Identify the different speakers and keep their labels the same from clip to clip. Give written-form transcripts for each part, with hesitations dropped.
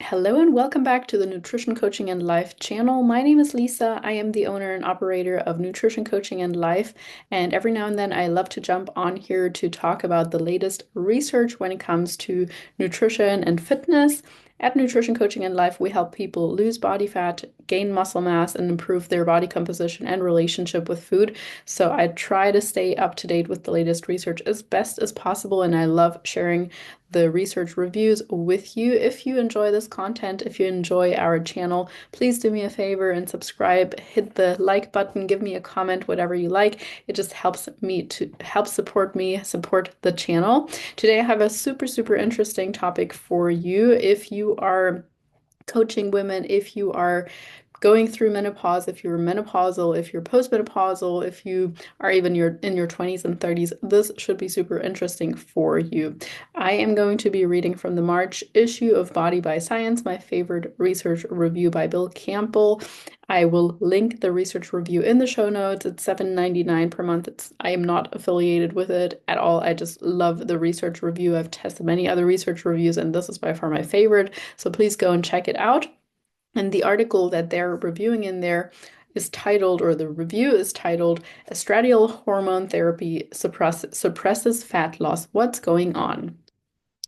Speaker 1: Hello and welcome back to the Nutrition Coaching and Life channel. My name is Lisa. I am the owner and operator of Nutrition Coaching and Life, and every now and then I love to jump on here to talk about the latest research when it comes to nutrition and fitness. At Nutrition Coaching and Life, we help people lose body fat, gain muscle mass, and improve their body composition and relationship with food. So I try to stay up to date with the latest research as best as possible, and I love sharing the research reviews with you. If you enjoy this content, if you enjoy our channel, please do me a favor and subscribe, hit the like button, give me a comment, whatever you like. It just helps support me, support the channel. Today I have a super interesting topic for you. If you are coaching women, if you are going through menopause, if you're menopausal, if you're postmenopausal, if you are even in your 20s and 30s, this should be super interesting for you. I am going to be reading from the March issue of Body by Science, my favorite research review by Bill Campbell. I will link the research review in the show notes. It's $7.99 per month. I am not affiliated with it at all. I just love the research review. I've tested many other research reviews, and this is by far my favorite. So please go and check it out. And the article that they're reviewing in there is titled, or the review is titled, Estradiol Hormone Therapy Suppresses Fat Loss. What's going on?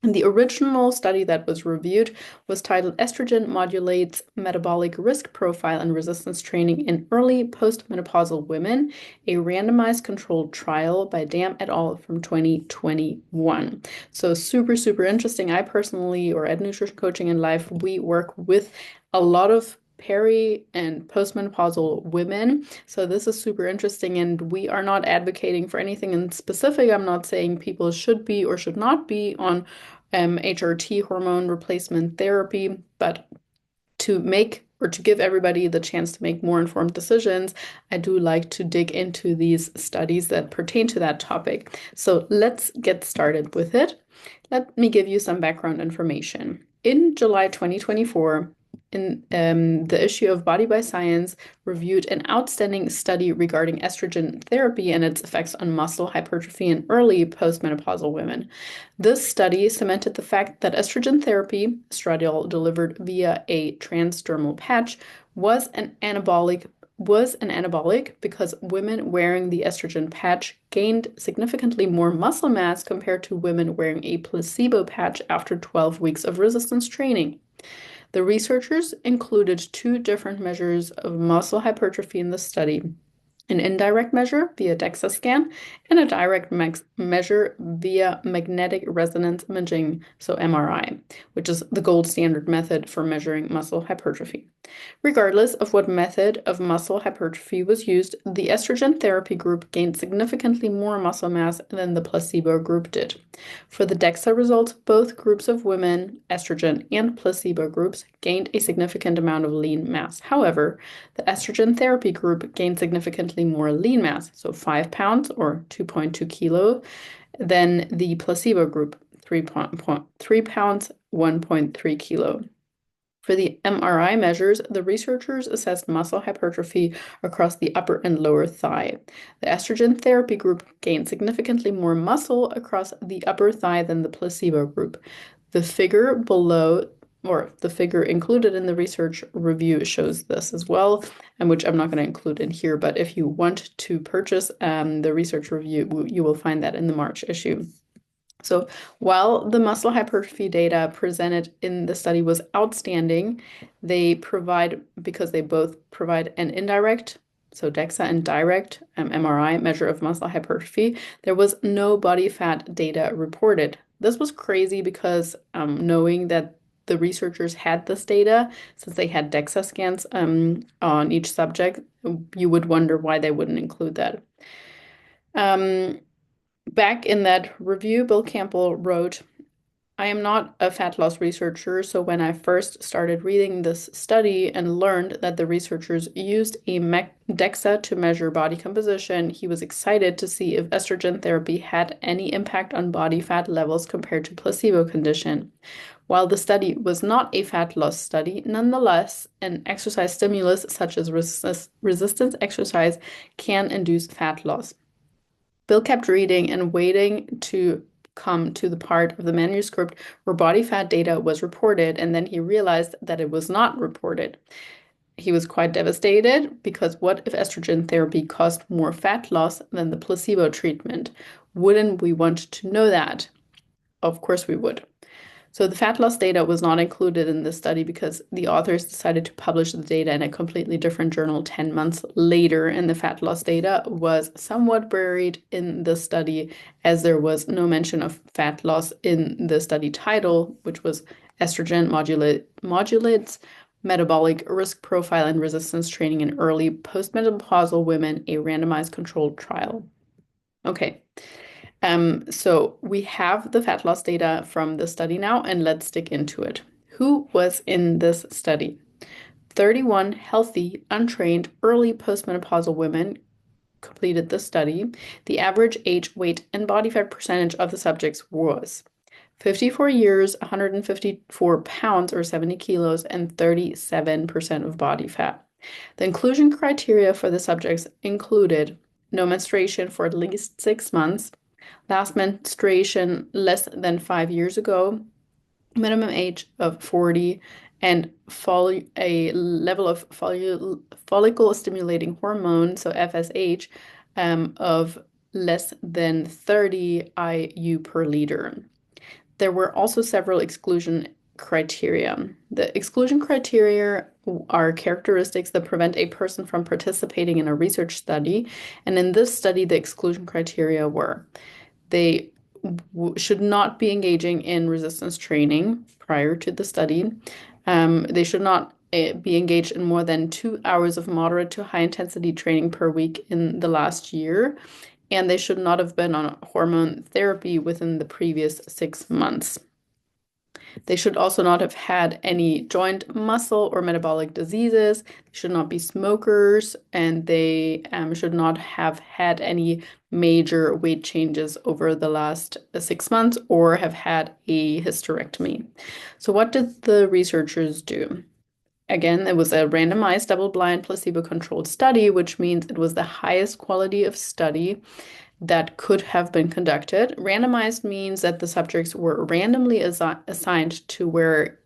Speaker 1: And the original study that was reviewed was titled Estrogen Modulates Metabolic Risk Profile and Resistance Training in Early Postmenopausal Women, a randomized controlled trial by Dam et al. From 2021. So super interesting. I personally, or at Nutrition Coaching and Life, we work with a lot of peri and postmenopausal women. So this is super interesting, and we are not advocating for anything in specific. I'm not saying people should be or should not be on HRT, hormone replacement therapy, but to make or to give everybody the chance to make more informed decisions, I do like to dig into these studies that pertain to that topic. So let's get started with it. Let me give you some background information. In July 2024, in the issue of Body by Science reviewed an outstanding study regarding estrogen therapy and its effects on muscle hypertrophy in early postmenopausal women. This study cemented the fact that estrogen therapy, estradiol delivered via a transdermal patch, was an anabolic because women wearing the estrogen patch gained significantly more muscle mass compared to women wearing a placebo patch after 12 weeks of resistance training. The researchers included two different measures of muscle hypertrophy in the study: an indirect measure via DEXA scan and a direct measure via magnetic resonance imaging, so MRI, which is the gold standard method for measuring muscle hypertrophy. Regardless of what method of muscle hypertrophy was used, the estrogen therapy group gained significantly more muscle mass than the placebo group did. For the DEXA results, both groups of women, estrogen and placebo groups, gained a significant amount of lean mass. However, the estrogen therapy group gained significantly more lean mass, so 5 pounds or 2.2 kilo, than the placebo group, 3 pounds, 1.3 kilo. For the MRI measures, the researchers assessed muscle hypertrophy across the upper and lower thigh. The estrogen therapy group gained significantly more muscle across the upper thigh than the placebo group. The figure below, or the figure included in the research review, shows this as well, and which I'm not going to include in here, but if you want to purchase the research review, you will find that in the March issue. So while the muscle hypertrophy data presented in the study was outstanding, because they both provide an indirect, so DEXA, and direct MRI measure of muscle hypertrophy, there was no body fat data reported. This was crazy because knowing that the researchers had this data, since they had DEXA scans on each subject, you would wonder why they wouldn't include that. Back in that review, Bill Campbell wrote, I am not a fat loss researcher, so when I first started reading this study and learned that the researchers used a DEXA to measure body composition, he was excited to see if estrogen therapy had any impact on body fat levels compared to placebo condition. While the study was not a fat loss study, nonetheless, an exercise stimulus such as resistance exercise can induce fat loss. Bill kept reading and waiting to come to the part of the manuscript where body fat data was reported, and then he realized that it was not reported. He was quite devastated because what if estrogen therapy caused more fat loss than the placebo treatment? Wouldn't we want to know that? Of course we would. So the fat loss data was not included in this study because the authors decided to publish the data in a completely different journal 10 months later, and the fat loss data was somewhat buried in the study as there was no mention of fat loss in the study title, which was Estrogen modulates metabolic risk profile and resistance training in early postmenopausal women, a randomized controlled trial. Okay. So we have the fat loss data from the study now, and let's dig into it. Who was in this study? 31 healthy, untrained, early postmenopausal women completed the study. The average age, weight, and body fat percentage of the subjects was 54 years, 154 pounds or 70 kilos, and 37% of body fat. The inclusion criteria for the subjects included no menstruation for at least 6 months, last menstruation less than 5 years ago, minimum age of 40, and a level of follicle stimulating hormone, so FSH, of less than 30 IU per liter. There were also several exclusion criteria. The exclusion criteria are characteristics that prevent a person from participating in a research study. And in this study, the exclusion criteria were they should not be engaging in resistance training prior to the study. They should not be engaged in more than 2 hours of moderate to high intensity training per week in the last year. And they should not have been on hormone therapy within the previous 6 months. They should also not have had any joint, muscle, or metabolic diseases. They should not be smokers, and they should not have had any major weight changes over the last 6 months or have had a hysterectomy. So what did the researchers do? Again, it was a randomized, double-blind, placebo-controlled study, which means it was the highest quality of study that could have been conducted. Randomized means that the subjects were randomly assigned to wear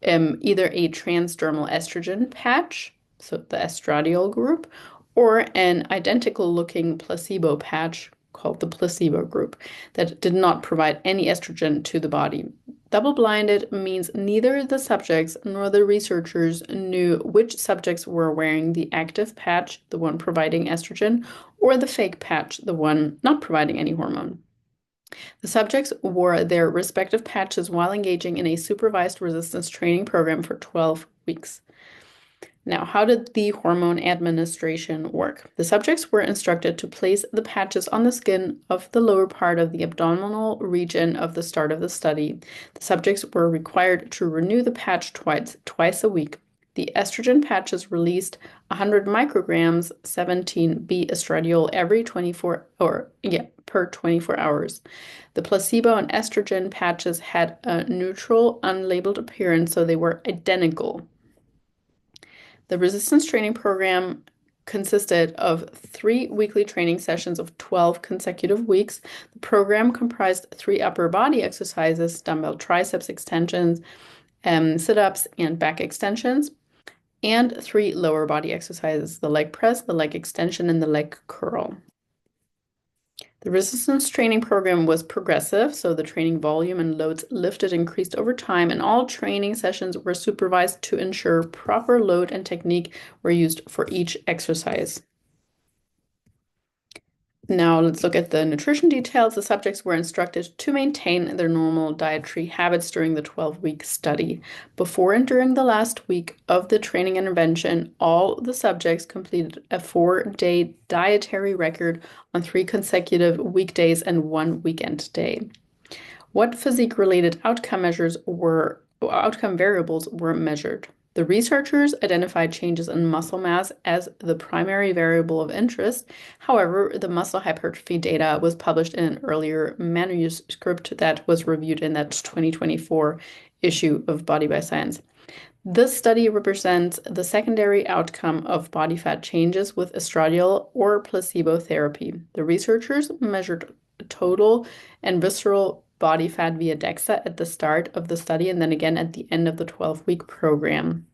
Speaker 1: either a transdermal estrogen patch, so the estradiol group, or an identical looking placebo patch called the placebo group that did not provide any estrogen to the body. Double-blinded means neither the subjects nor the researchers knew which subjects were wearing the active patch, the one providing estrogen, or the fake patch, the one not providing any hormone. The subjects wore their respective patches while engaging in a supervised resistance training program for 12 weeks. Now, how did the hormone administration work? The subjects were instructed to place the patches on the skin of the lower part of the abdominal region of the start of the study. The subjects were required to renew the patch twice a week. The estrogen patches released 100 micrograms 17B estradiol per 24 hours. The placebo and estrogen patches had a neutral, unlabeled appearance, so they were identical. The resistance training program consisted of 3 weekly training sessions of 12 consecutive weeks. The program comprised 3 upper body exercises, dumbbell triceps extensions, sit-ups, and back extensions, and 3 lower body exercises, the leg press, the leg extension, and the leg curl. The resistance training program was progressive, so the training volume and loads lifted increased over time, and all training sessions were supervised to ensure proper load and technique were used for each exercise. Now let's look at the nutrition details. The subjects were instructed to maintain their normal dietary habits during the 12-week study. Before and during the last week of the training intervention, all the subjects completed a 4-day dietary record on 3 consecutive weekdays and 1 weekend day. What physique-related outcome variables were measured? The researchers identified changes in muscle mass as the primary variable of interest. However, the muscle hypertrophy data was published in an earlier manuscript that was reviewed in that 2024 issue of Body by Science. This study represents the secondary outcome of body fat changes with estradiol or placebo therapy. The researchers measured total and visceral body fat via DEXA at the start of the study and then again at the end of the 12-week program.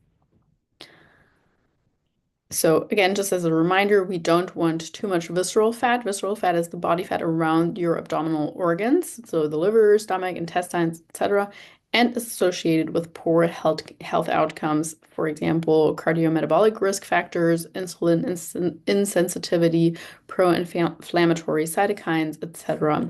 Speaker 1: So again, just as a reminder, we don't want too much visceral fat. Visceral fat is the body fat around your abdominal organs, so the liver, stomach, intestines, etc., and is associated with poor health outcomes, for example, cardiometabolic risk factors, insulin insensitivity, pro-inflammatory cytokines, etc.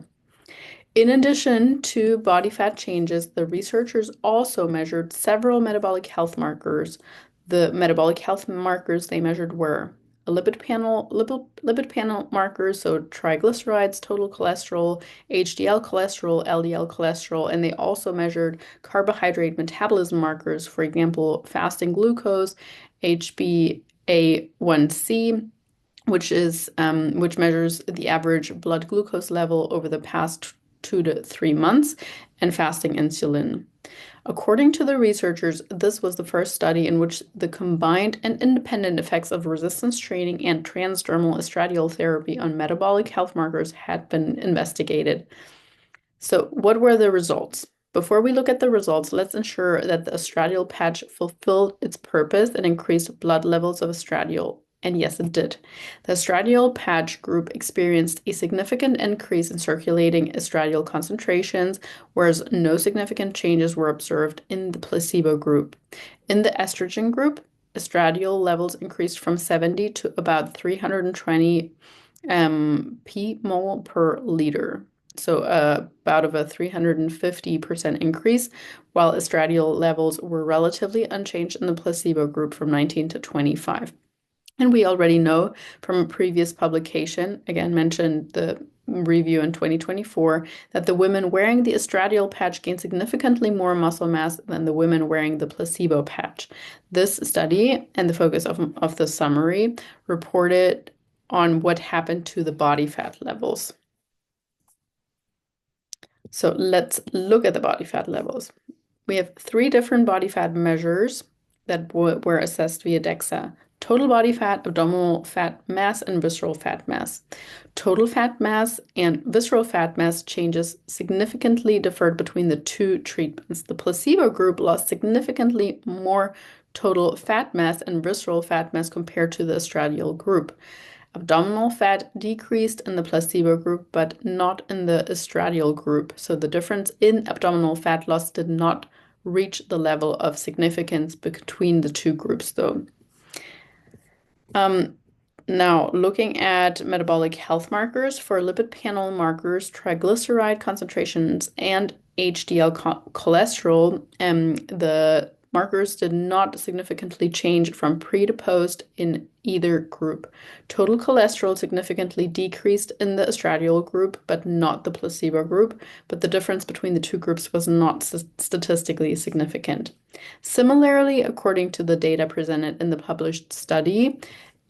Speaker 1: In addition to body fat changes, the researchers also measured several metabolic health markers. The metabolic health markers they measured were a lipid panel markers, so triglycerides, total cholesterol, HDL cholesterol, LDL cholesterol, and they also measured carbohydrate metabolism markers, for example, fasting glucose, HbA1c, which measures the average blood glucose level over the past 2 to 3 months, and fasting insulin. According to the researchers, this was the first study in which the combined and independent effects of resistance training and transdermal estradiol therapy on metabolic health markers had been investigated. So, what were the results? Before we look at the results, let's ensure that the estradiol patch fulfilled its purpose and increased blood levels of estradiol. And yes, it did. The estradiol patch group experienced a significant increase in circulating estradiol concentrations, whereas no significant changes were observed in the placebo group. In the estrogen group, estradiol levels increased from 70 to about 320 p-mol per liter. So about of a 350% increase, while estradiol levels were relatively unchanged in the placebo group from 19 to 25. And we already know from a previous publication, again mentioned the review in 2024, that the women wearing the estradiol patch gained significantly more muscle mass than the women wearing the placebo patch. This study and the focus of the summary reported on what happened to the body fat levels. So let's look at the body fat levels. We have 3 different body fat measures that were assessed via DEXA. Total body fat, abdominal fat mass, and visceral fat mass. Total fat mass and visceral fat mass changes significantly differed between the 2 treatments. The placebo group lost significantly more total fat mass and visceral fat mass compared to the estradiol group. Abdominal fat decreased in the placebo group, but not in the estradiol group. So the difference in abdominal fat loss did not reach the level of significance between the 2 groups, though. Now, looking at metabolic health markers for lipid panel markers, triglyceride concentrations, and HDL cholesterol, the markers did not significantly change from pre to post in either group. Total cholesterol significantly decreased in the estradiol group, but not the placebo group, but the difference between the 2 groups was not statistically significant. Similarly, according to the data presented in the published study,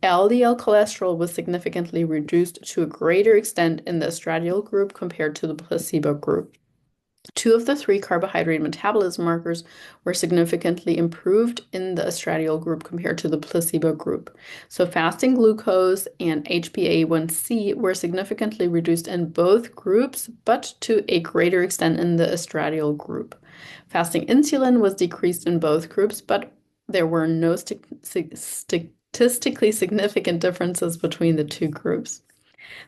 Speaker 1: LDL cholesterol was significantly reduced to a greater extent in the estradiol group compared to the placebo group. 2 of the 3 carbohydrate metabolism markers were significantly improved in the estradiol group compared to the placebo group. So fasting glucose and HbA1c were significantly reduced in both groups, but to a greater extent in the estradiol group. Fasting insulin was decreased in both groups, but there were no statistically significant differences between the 2 groups.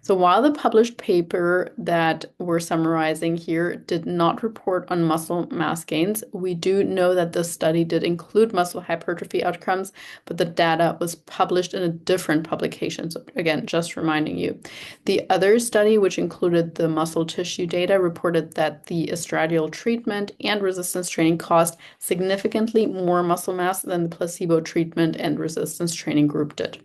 Speaker 1: So while the published paper that we're summarizing here did not report on muscle mass gains, we do know that this study did include muscle hypertrophy outcomes, but the data was published in a different publication. So again, just reminding you. The other study, which included the muscle tissue data, reported that the estradiol treatment and resistance training caused significantly more muscle mass than the placebo treatment and resistance training group did.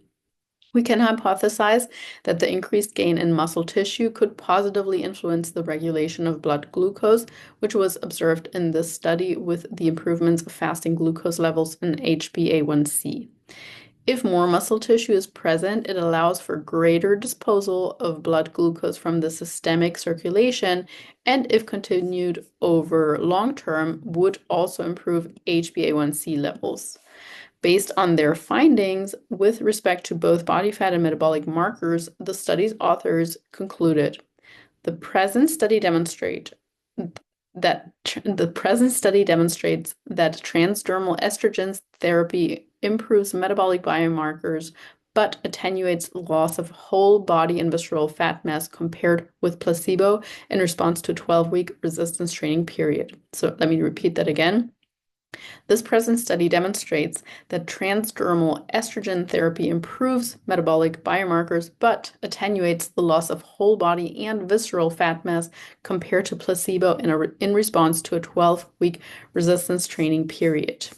Speaker 1: We can hypothesize that the increased gain in muscle tissue could positively influence the regulation of blood glucose, which was observed in this study with the improvements of fasting glucose levels and HbA1c. If more muscle tissue is present, it allows for greater disposal of blood glucose from the systemic circulation, and if continued over long term, would also improve HbA1c levels. Based on their findings with respect to both body fat and metabolic markers, the study's authors concluded The present study demonstrates that transdermal estrogen therapy improves metabolic biomarkers but attenuates loss of whole body and visceral fat mass compared with placebo in response to a 12-week resistance training period. So let me repeat that again. This present study demonstrates that transdermal estrogen therapy improves metabolic biomarkers but attenuates the loss of whole body and visceral fat mass compared to placebo in response to a 12-week resistance training period.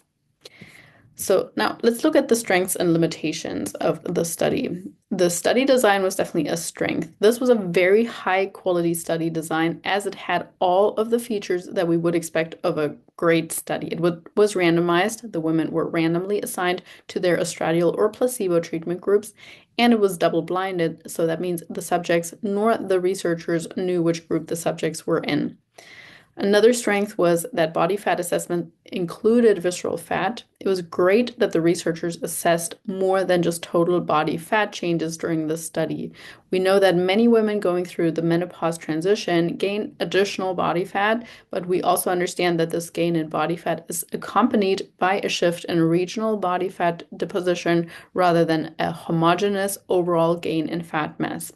Speaker 1: So now let's look at the strengths and limitations of the study. The study design was definitely a strength. This was a very high quality study design as it had all of the features that we would expect of a great study. It was randomized. The women were randomly assigned to their estradiol or placebo treatment groups, and it was double blinded. So that means the subjects nor the researchers knew which group the subjects were in. Another strength was that body fat assessment included visceral fat. It was great that the researchers assessed more than just total body fat changes during the study. We know that many women going through the menopause transition gain additional body fat, but we also understand that this gain in body fat is accompanied by a shift in regional body fat deposition rather than a homogeneous overall gain in fat mass.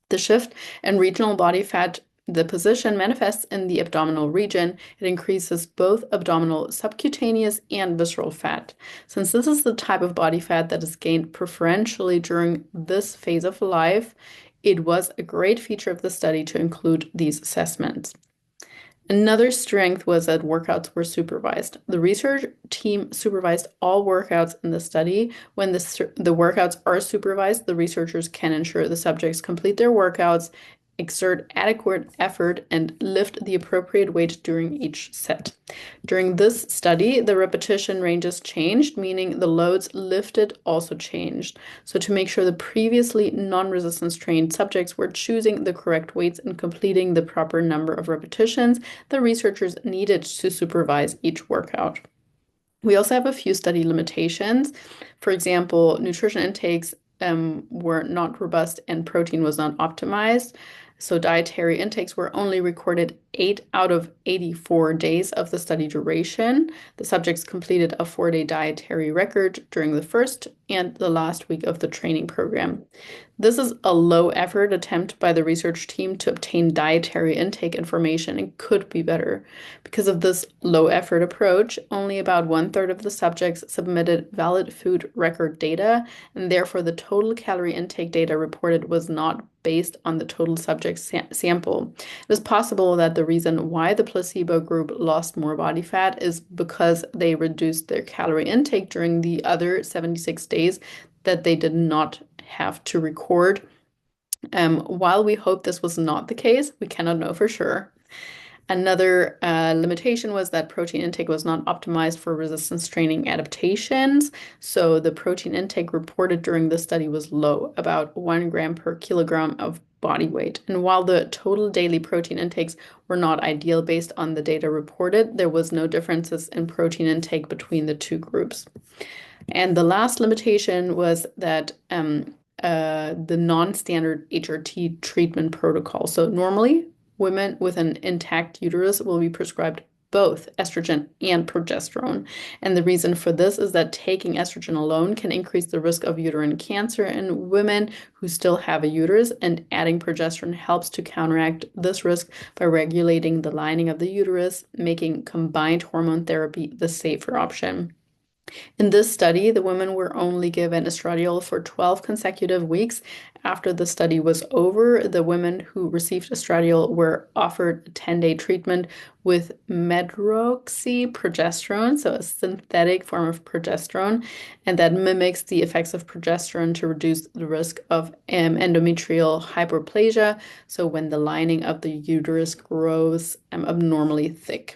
Speaker 1: The shift in regional body fat deposition manifests in the abdominal region. It increases both abdominal subcutaneous and visceral fat. Since this is the type of body fat that is gained preferentially during this phase of life, it was a great feature of the study to include these assessments. Another strength was that workouts were supervised. The research team supervised all workouts in the study. When the workouts are supervised, the researchers can ensure the subjects complete their workouts, exert adequate effort, and lift the appropriate weight during each set. During this study, the repetition ranges changed, meaning the loads lifted also changed. So to make sure the previously non-resistance trained subjects were choosing the correct weights and completing the proper number of repetitions, the researchers needed to supervise each workout. We also have a few study limitations. For example, nutrition intakes were not robust and protein was not optimized. So dietary intakes were only recorded 8 out of 84 days of the study duration. The subjects completed a 4-day dietary record during the first and the last week of the training program. This is a low-effort attempt by the research team to obtain dietary intake information and could be better. Because of this low-effort approach, only about 1/3 of the subjects submitted valid food record data, and therefore the total calorie intake data reported was not based on the total subject sample. It is possible that the reason why the placebo group lost more body fat is because they reduced their calorie intake during the other 76 days that they did not have to record. While we hope this was not the case, we cannot know for sure. Another limitation was that protein intake was not optimized for resistance training adaptations. So the protein intake reported during the study was low, about 1 gram per kilogram of body weight. And while the total daily protein intakes were not ideal based on the data reported, there was no differences in protein intake between the two groups. And the last limitation was that the non-standard HRT treatment protocol. So normally, women with an intact uterus will be prescribed both estrogen and progesterone. And the reason for this is that taking estrogen alone can increase the risk of uterine cancer in women who still have a uterus, and adding progesterone helps to counteract this risk by regulating the lining of the uterus, making combined hormone therapy the safer option. In this study, the women were only given estradiol for 12 consecutive weeks. After the study was over, the women who received estradiol were offered a 10-day treatment with medroxyprogesterone, so a synthetic form of progesterone, and that mimics the effects of progesterone to reduce the risk of endometrial hyperplasia, so when the lining of the uterus grows abnormally thick.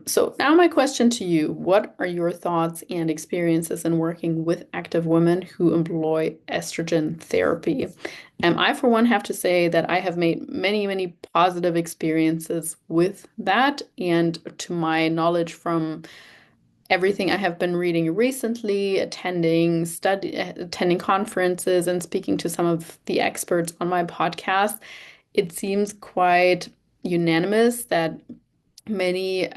Speaker 1: So now my question to you, what are your thoughts and experiences in working with active women who employ estrogen therapy? I, for one, have to say that I have made many, many positive experiences with that. And to my knowledge from everything I have been reading recently, attending conferences and speaking to some of the experts on my podcast, it seems quite unanimous that many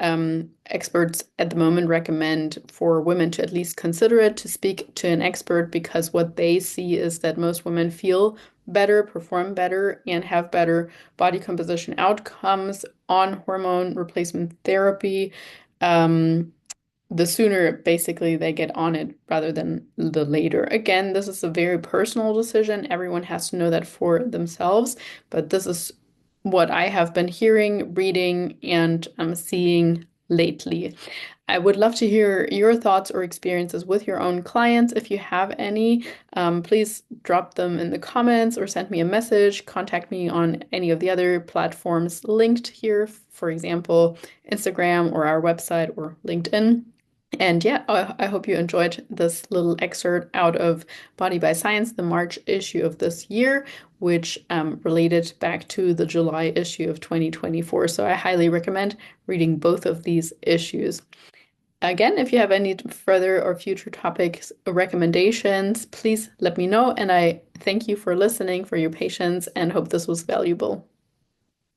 Speaker 1: experts at the moment recommend for women to at least consider it, to speak to an expert, because what they see is that most women feel better, perform better, and have better body composition outcomes on hormone replacement therapy. Um, the sooner basically they get on it rather than the later. Again, this is a very personal decision. Everyone has to know that for themselves, but this is what I have been hearing, reading, and seeing lately. I would love to hear your thoughts or experiences with your own clients. If you have any, please drop them in the comments or send me a message. Contact me on any of the other platforms linked here, for example, Instagram or our website or LinkedIn. And yeah, I hope you enjoyed this little excerpt out of Body by Science, the March issue of this year, which related back to the July issue of 2024. So I highly recommend reading both of these issues. Again, if you have any further or future topics or recommendations, please let me know. And I thank you for listening, for your patience, and hope this was valuable.